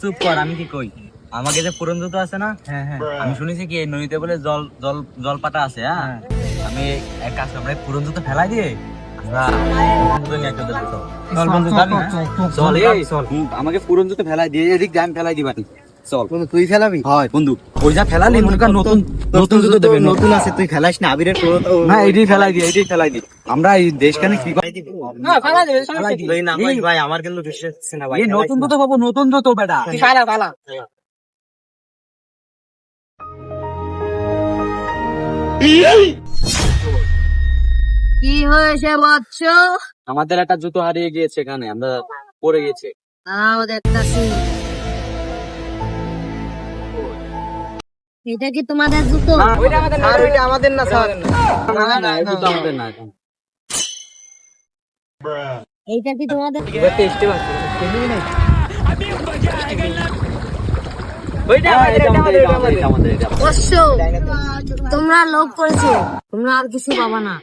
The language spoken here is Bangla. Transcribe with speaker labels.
Speaker 1: চুপ কর, আমি কি কই, আমাকে যে পুরন জুতো আছে না, আমি শুনেছি কি এই নদীতে বলে জল জল জল পাতা আছে। হ্যাঁ, আমি এক কাজ করবো, পুরন জুতো ফেলাই দিয়ে আমাকে পুরন জুতো ফেলাই দিয়ে এদিক দিয়ে আমি ফেলাই দিবানি। চল তুই ফেলাবি? হয় বন্ধু, ওই যা ফেলালি মনে কর নতুন নতুন জুতো দেবে, নতুন আছে, তুই ফেলাস না আবিরের না, এটাই ফেলাই দি, এটাই ফেলাই দি। আমরা এই দেশখানে কি ভাই, আমার কিন্তু বিশ্বাস হচ্ছে না ভাই, নতুন জুতো পাবো, নতুন জুতো বেটা।
Speaker 2: কি হয়েছে বচ্চ?
Speaker 1: আমাদের একটা জুতো হারিয়ে গিয়েছে, এখানে আমরা পড়ে গেছে।
Speaker 2: দাঁড়াও দেখতাছি। এটা কি তোমাদের জুতো?
Speaker 1: আমাদের না স্যার, না এই জুতো আমাদের না।
Speaker 2: এইটা কি তোমাদের? অবশ্য তোমরা লোভ করেছো, তোমরা আর কিছু পাবা না।